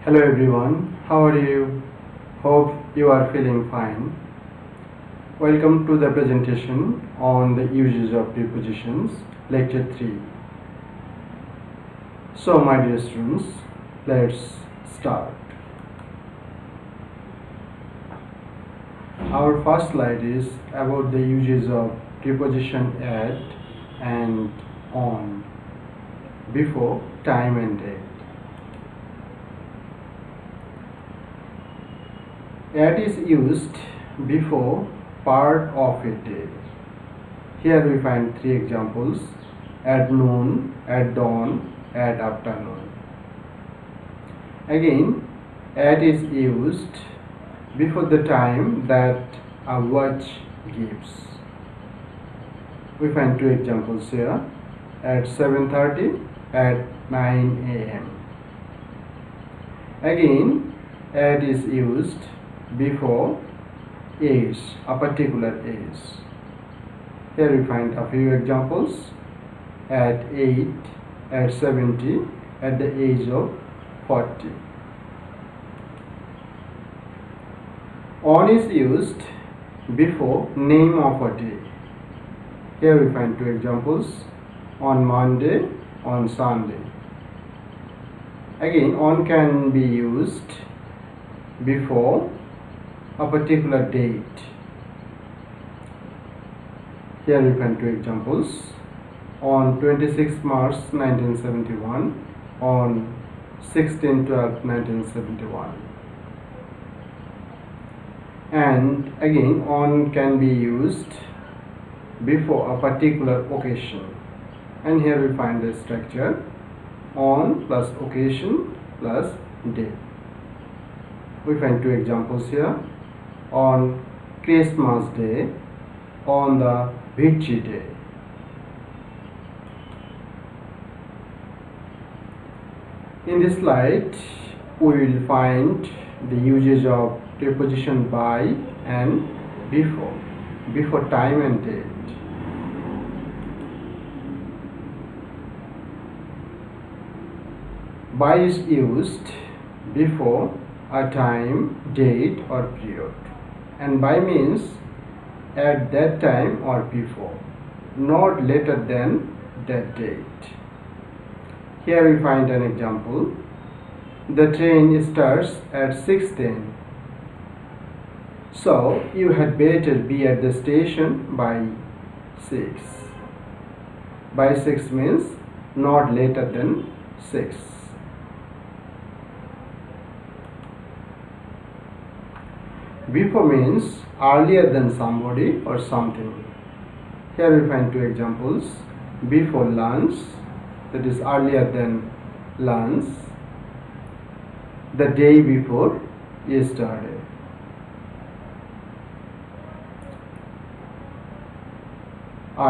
Hello everyone, how are you? Hope you are feeling fine. Welcome to the presentation on the uses of prepositions, lecture 3. So my dear students, let's start. Our first slide is about the uses of preposition at and on, before, time and date. At is used before part of a day. Here we find three examples: at noon, at dawn, at afternoon. Again, at is used before the time that a watch gives. We find two examples here: at 7:30, at 9 a.m. Again, at is used before age, a particular age. Here we find a few examples: at 8, at 70, at the age of 40. On is used before name of a day. Here we find two examples: on Monday, on Sunday. Again, on can be used before a particular date. Here we find two examples: on 26 March 1971, on 16/12/1971. And again, on can be used before a particular occasion. And here we find the structure: on plus occasion plus day. We find two examples here: on Christmas Day, on the Victory Day. In this slide, we will find the usage of preposition by and before time and date. By is used before a time, date or period, and by means at that time or before, not later than that date. Here we find an example: the train starts at 6:10, so you had better be at the station by 6. By 6 means not later than 6. Before means earlier than somebody or something. Here we find two examples: before lunch, that is earlier than lunch; the day before yesterday.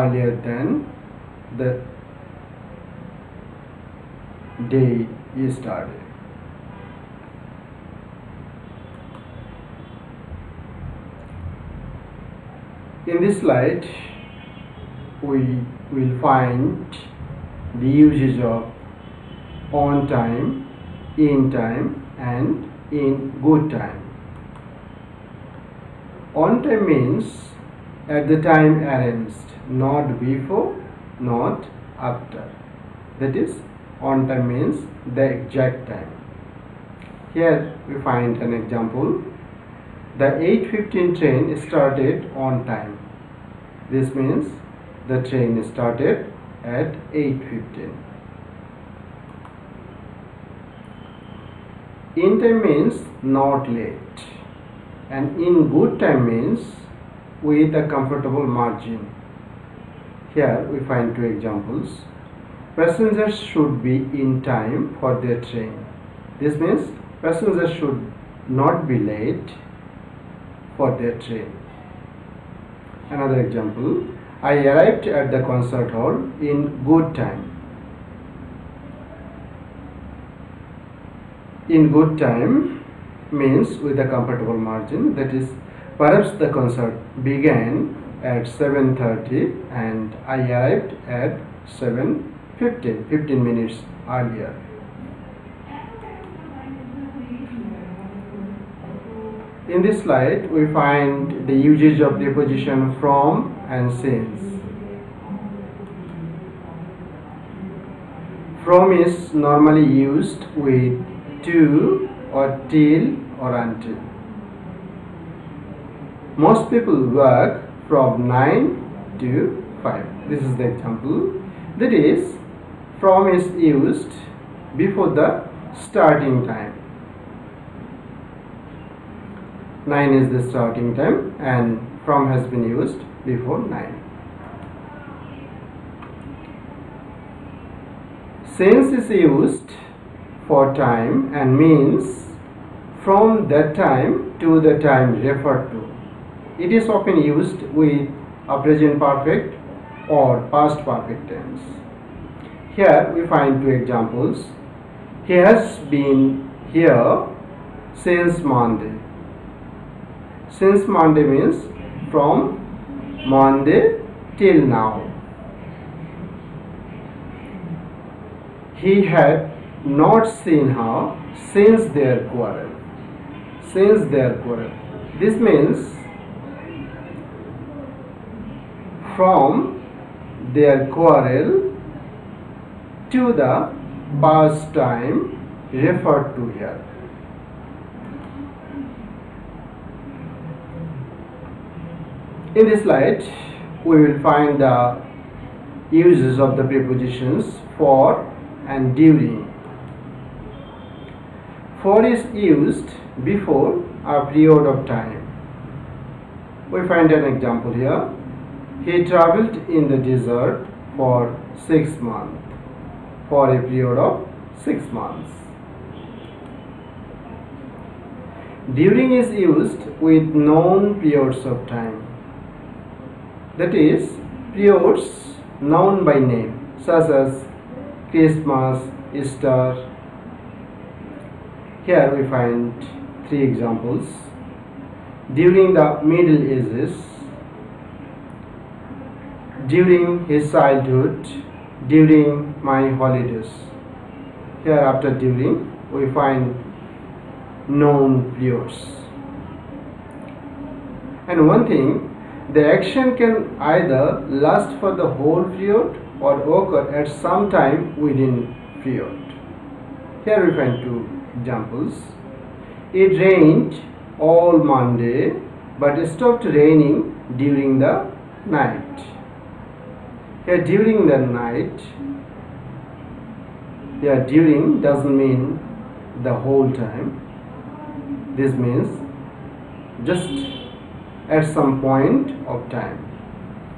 Earlier than the day yesterday. In this slide, we will find the usage of on time, in time and in good time. On time means at the time arranged, not before, not after. That is, on time means the exact time. Here we find an example: the 8:15 train started on time. This means the train started at 8:15. In time means not late, and in good time means with a comfortable margin. Here we find two examples: passengers should be in time for their train. This means passengers should not be late for their train. Another example: I arrived at the concert hall in good time. In good time means with a comfortable margin. That is, perhaps the concert began at 7:30 and I arrived at 7:15, 15 minutes earlier. In this slide, we find the usage of preposition from and since. From is normally used with to or till or until. Most people work from 9 to 5. This is the example. That is, from is used before the starting time. 9 is the starting time and from has been used before 9. Since is used for time and means from that time to the time referred to. It is often used with a present perfect or past perfect tense. Here we find two examples. He has been here since Monday. Since Monday means from Monday till now. He had not seen her since their quarrel. Since their quarrel. This means from their quarrel to the past time referred to here. In this slide, we will find the uses of the prepositions for and during. For is used before a period of time. We find an example here. He traveled in the desert for 6 months. For a period of 6 months. During is used with known periods of time. That is, periods known by name, such as Christmas, Easter. Here we find 3 examples. During the Middle Ages, during his childhood, during my holidays. Here after during we find known periods. And one thing, the action can either last for the whole period or occur at some time within period. Here we find 2 examples. It rained all Monday but stopped raining during the night. Here during the night, here during doesn't mean the whole time. This means just at some point of time,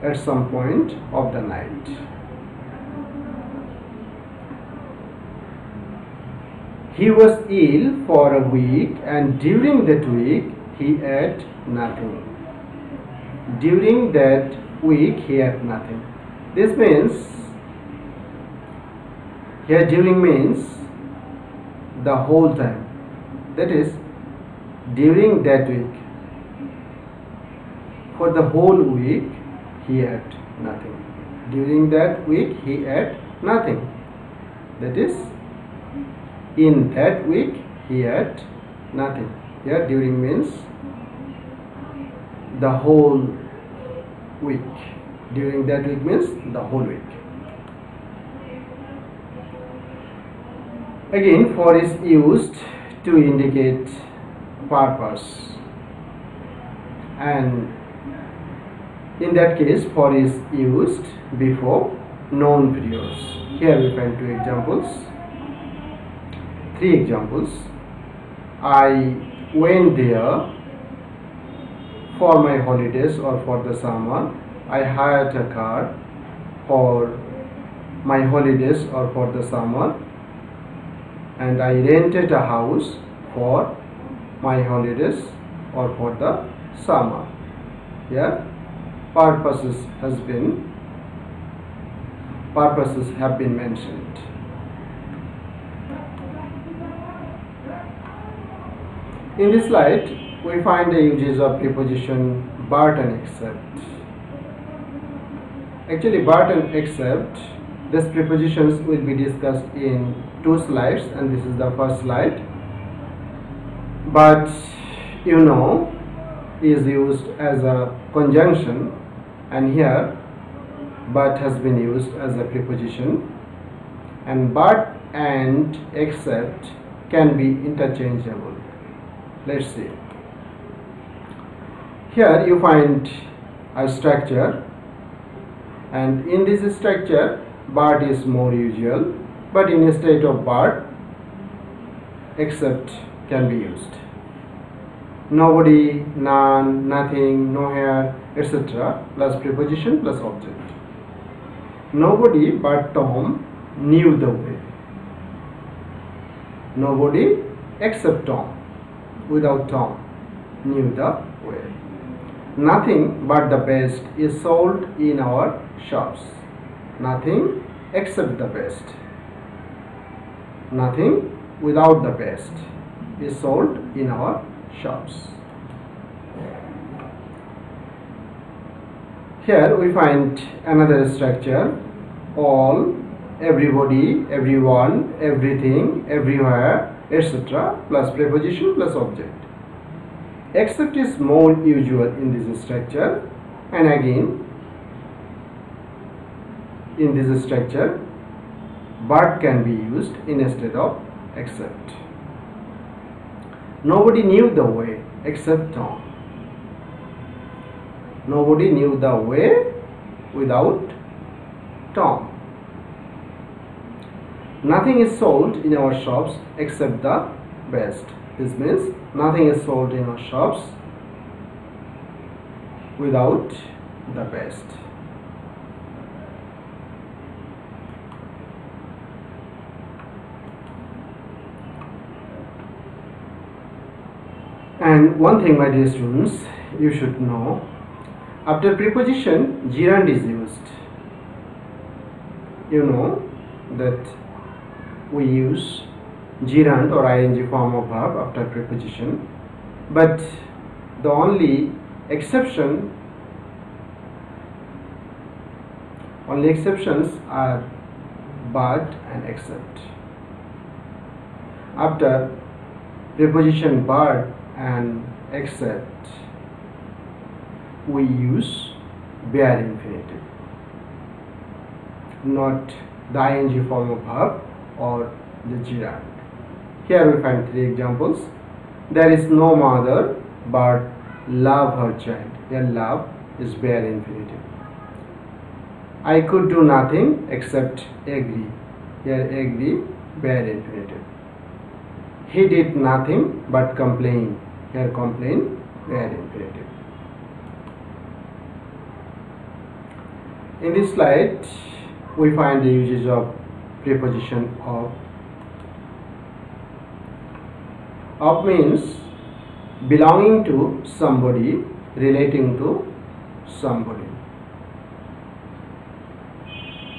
at some point of the night. He was ill for a week and during that week he ate nothing. During that week he ate nothing. This means, here during means the whole time. That is, during that week. For the whole week he ate nothing. During that week he ate nothing. That is, in that week he ate nothing. Here during means the whole week. During that week means the whole week. Again, for is used to indicate purpose, and in that case for is used before known periods. Here we find 2 examples, 3 examples. I went there for my holidays or for the summer. I hired a car for my holidays or for the summer, and I rented a house for my holidays or for the summer. Here purposes have been mentioned. In this slide we find the uses of preposition but and except. Actually, but and except, these prepositions will be discussed in 2 slides, and this is the first slide. But You know is used as a conjunction, and here but has been used as a preposition, and but and except can be interchangeable. Let's see. Here you find a structure, and in this structure but is more usual, but instead of but except can be used. Nobody, none, nothing, nowhere, etc. plus preposition plus object. Nobody but Tom knew the way. Nobody except Tom, without Tom, knew the way. Nothing but the best is sold in our shops. Nothing except the best. Nothing without the best is sold in our shops. Here we find another structure: all, everybody, everyone, everything, everywhere, etc. plus preposition plus object. Except is more usual in this structure, and again in this structure but can be used instead of except. Nobody knew the way except Tom. Nobody knew the way without Tom. Nothing is sold in our shops except the best. This means nothing is sold in our shops without the best. And one thing, my dear students, you should know, after preposition gerund is used. You know that we use gerund or ing form of verb after preposition, but the only exceptions are but and except. After preposition but and except, we use bare infinitive, not the ing form of verb or the gerund. Here we find three examples. There is no mother but love her child. Here love is bare infinitive. I could do nothing except agree. Here agree, bare infinitive. He did nothing but complain. Here complain, bare infinitive. In this slide, we find the usage of preposition of. Of means belonging to somebody, relating to somebody.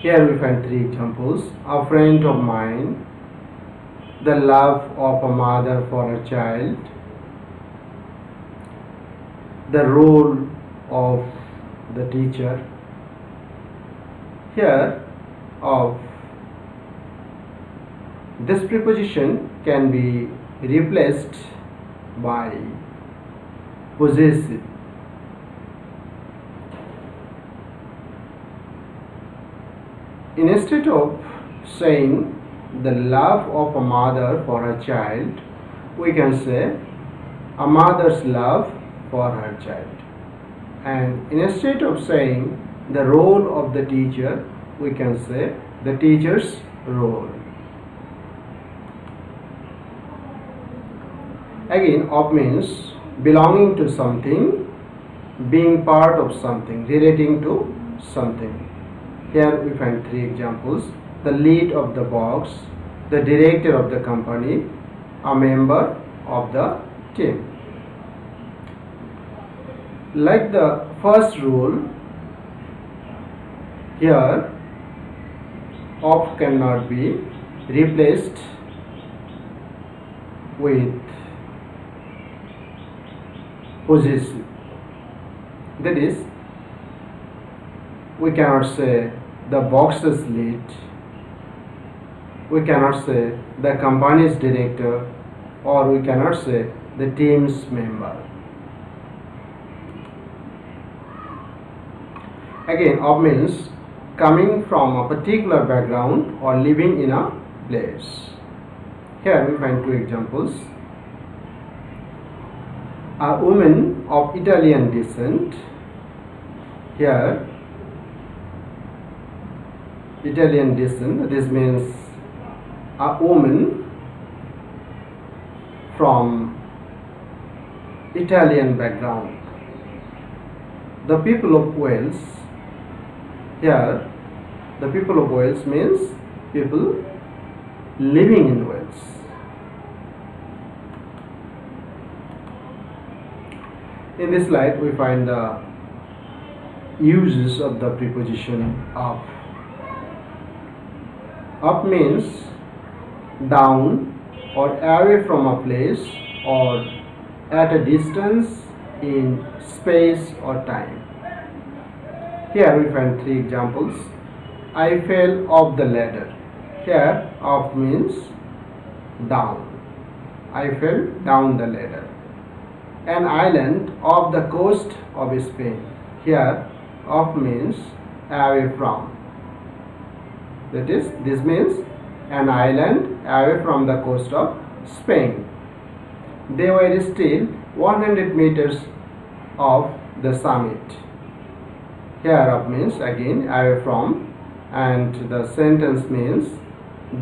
Here we find three examples. A friend of mine, the love of a mother for a child, the role of the teacher. Here of this preposition can be replaced by possessive. Instead of saying the love of a mother for her child, we can say a mother's love for her child. And instead of saying the role of the teacher, we can say the teacher's role. Again, of means belonging to something, being part of something, relating to something. Here we find three examples: the lead of the box, the director of the company, a member of the team. Like the first rule, here of cannot be replaced with possessive. That is, we cannot say the box's lead, we cannot say the company's director, or we cannot say the team's member. Again, of means coming from a particular background or living in a place. Here we find two examples. A woman of Italian descent. Here, Italian descent, this means a woman from Italian background. The people of Wales. Here, the people of Wales means people living in Wales. In this slide, we find the uses of the preposition up. Up means down or away from a place or at a distance in space or time. Here we find three examples. I fell off the ladder. Here off means down. I fell down the ladder. An island off the coast of Spain. Here off means away from. That is, this means an island away from the coast of Spain. They were still 100 meters off the summit. Here off means again away from, and the sentence means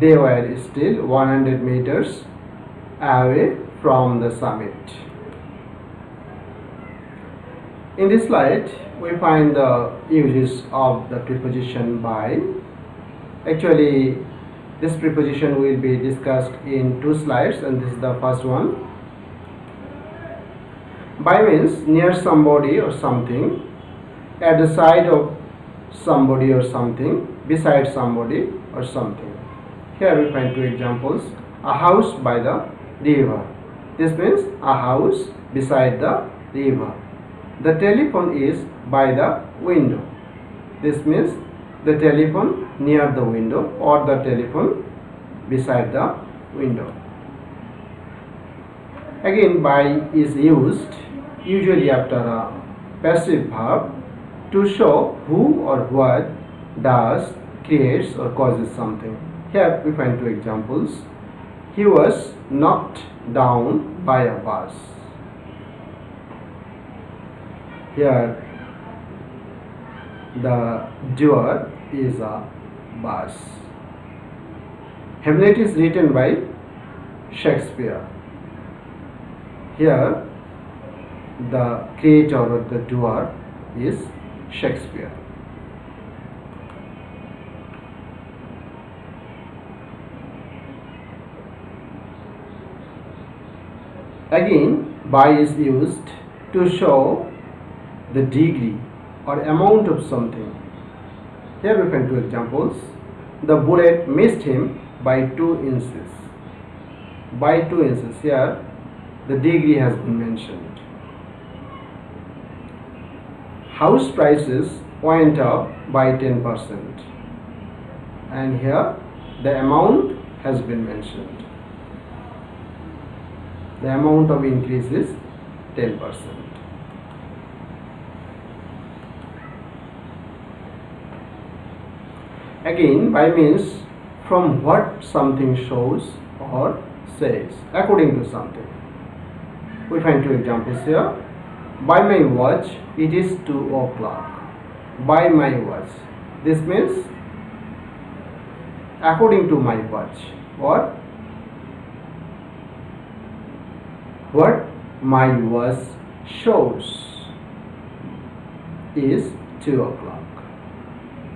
they were still 100 meters away from the summit. In this slide, we find the uses of the preposition by. Actually, this preposition will be discussed in two slides, and this is the first one. By means near somebody or something, at the side of somebody or something, beside somebody or something. Here we find two examples. A house by the river. This means a house beside the river. The telephone is by the window. This means the telephone near the window or the telephone beside the window. Again, by is used usually after a passive verb to show who or what does, creates or causes something. Here we find two examples. He was knocked down by a bus. Here the doer is a bus. Hamlet is written by Shakespeare. Here the creator or the doer is Shakespeare. Again, by is used to show the degree or amount of something. Here we find two examples. The bullet missed him by 2 inches. By 2 inches. Here the degree has been mentioned. House prices went up by 10%. And here the amount has been mentioned. The amount of increase is 10%. Again, by means from what something shows or says, according to something. We find two examples here. By my watch, it is 2 o'clock. By my watch. This means according to my watch, or what my watch shows is 2 o'clock.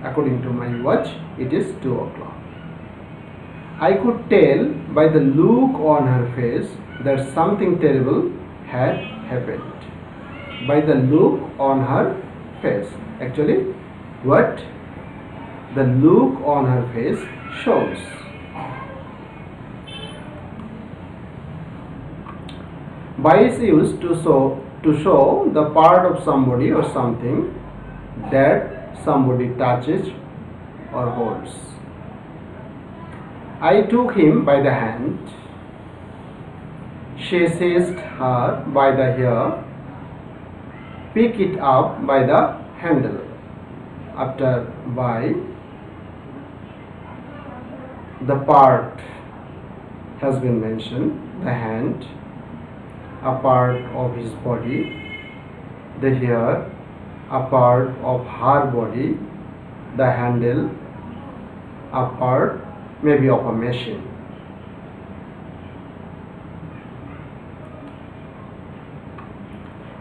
According to my watch, it is 2 o'clock. I could tell by the look on her face that something terrible had happened. By the look on her face. Actually, what the look on her face shows. By is used to show the part of somebody or something that somebody touches or holds. I took him by the hand. She seized her by the hair, pick it up by the handle. After by, the part has been mentioned, the hand, a part of his body, the hair, a part of her body, the handle, a part maybe of a machine.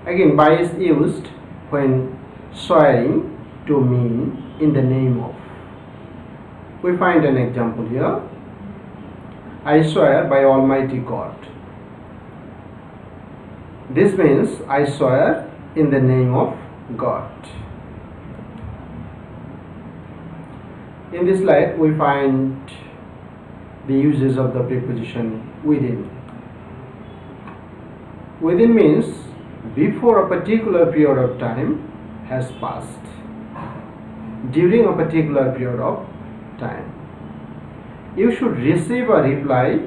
Again, by is used when swearing to mean in the name of. We find an example here. I swear by Almighty God. This means I swear in the name of God. In this slide, we find the uses of the preposition within. Within means before a particular period of time has passed, during a particular period of time. You should receive a reply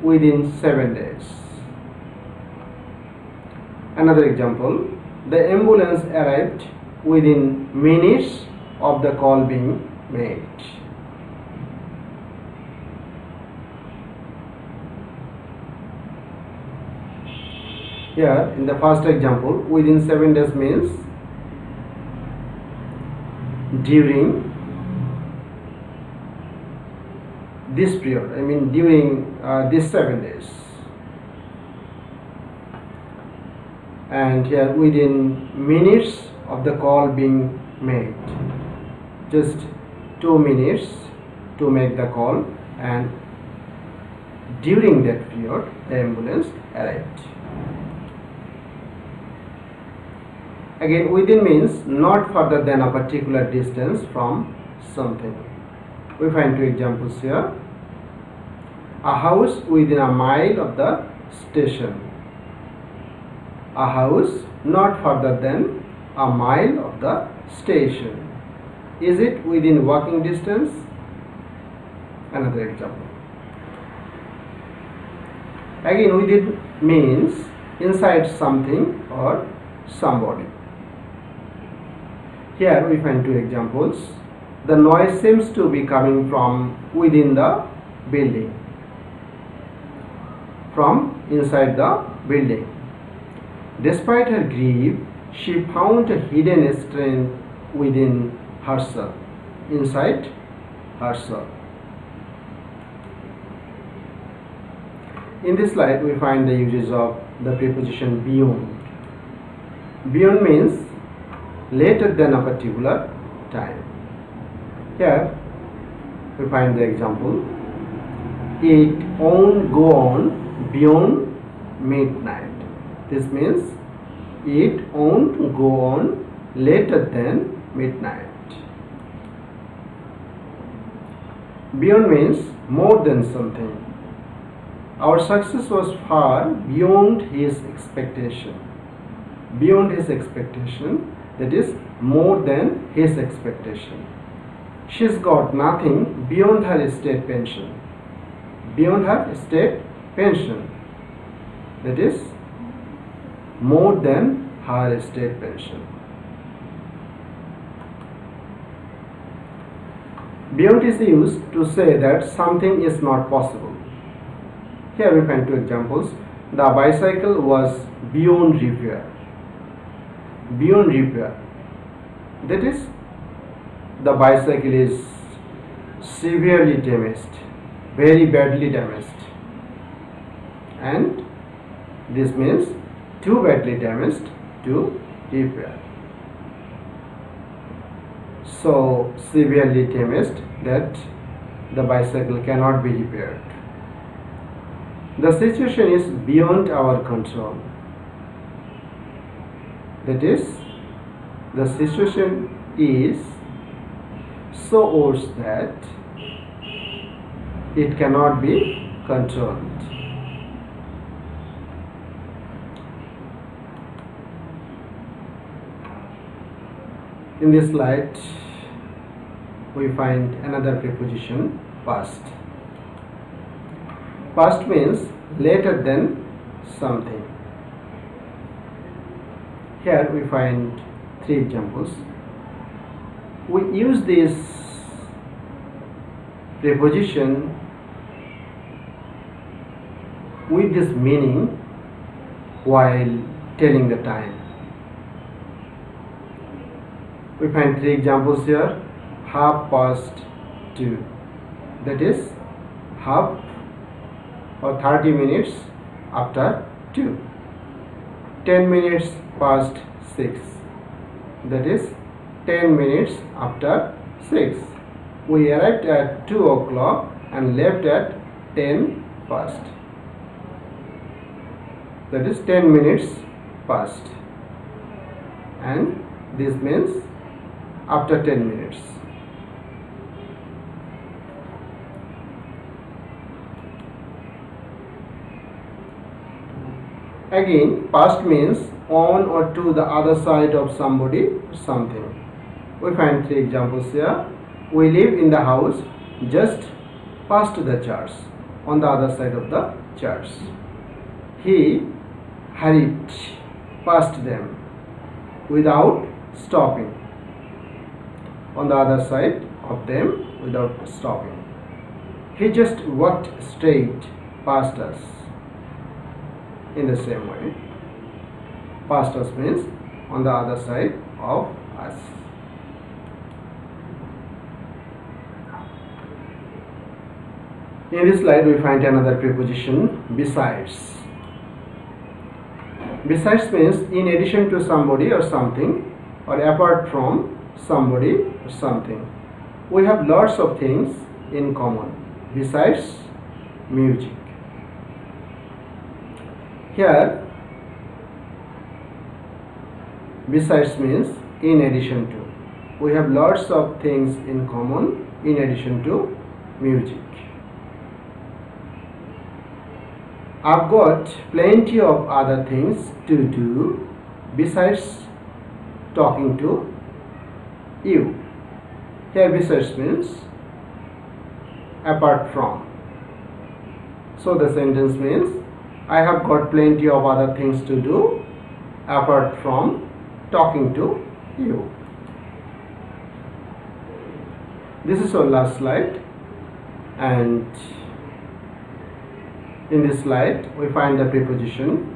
within 7 days. Another example, the ambulance arrived within minutes of the call being made. Here in the first example, within 7 days means during this period, during these 7 days. And here within minutes of the call being made, just 2 minutes to make the call, and during that period the ambulance arrived. Again, within means not further than a particular distance from something. We find 2 examples here. A house within a mile of the station. A house not further than a mile of the station. Is it within walking distance? Another example. Again, within means inside something or somebody. Here we find 2 examples. The noise seems to be coming from within the building, from inside the building. Despite her grief, she found a hidden strength within herself, inside herself. In this slide, we find the uses of the preposition beyond. Beyond means later than a particular time. Here we find the example. It won't go on beyond midnight. This means it won't go on later than midnight. Beyond means more than something. Our success was far beyond his expectation. Beyond his expectation, that is more than his expectation. She's got nothing beyond her state pension. Beyond her state pension, that is more than her state pension. Beyond is used to say that something is not possible. Here we find 2 examples. The bicycle was beyond repair. Beyond repair, that is the bicycle is severely damaged, very badly damaged, and this means too badly damaged to repair. So severely damaged that the bicycle cannot be repaired. The situation is beyond our control. That is, the situation is so worse that it cannot be controlled. In this slide, we find another preposition, past. Past means later than something. Here we find 3 examples. We use this preposition with this meaning while telling the time. We find 3 examples here. 2:30, that is half or 30 minutes after 2. 10 minutes past 6, that is 10 minutes after 6. We arrived at 2 o'clock and left at 10 past, that is 10 minutes past, and this means after 10 minutes. Again, past means on or to the other side of somebody or something. We find 3 examples here. We live in the house just past the church, on the other side of the church. He hurried past them without stopping, on the other side of them without stopping. He just walked straight past us. In the same way, past us means on the other side of us. In this slide we find another preposition, besides. Besides means in addition to somebody or something, or apart from somebody or something. We have lots of things in common besides music. Here, besides means in addition to. We have lots of things in common in addition to music. I've got plenty of other things to do besides talking to you. Here besides means apart from. So the sentence means I have got plenty of other things to do apart from talking to you. This is our last slide, and in this slide we find the preposition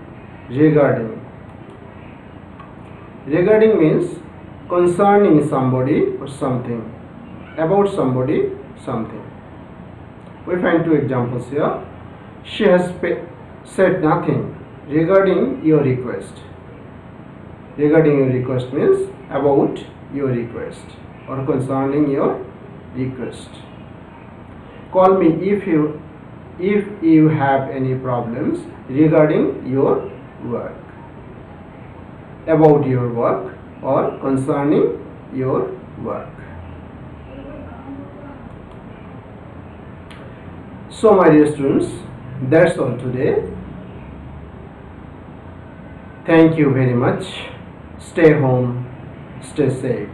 regarding. Regarding means concerning somebody or something, about somebody, something. We find 2 examples here. She has said nothing regarding your request. Regarding your request means about your request or concerning your request. Call me if you have any problems regarding your work, about your work or concerning your work. So my dear students, that's all today. Thank you very much. Stay home, stay safe.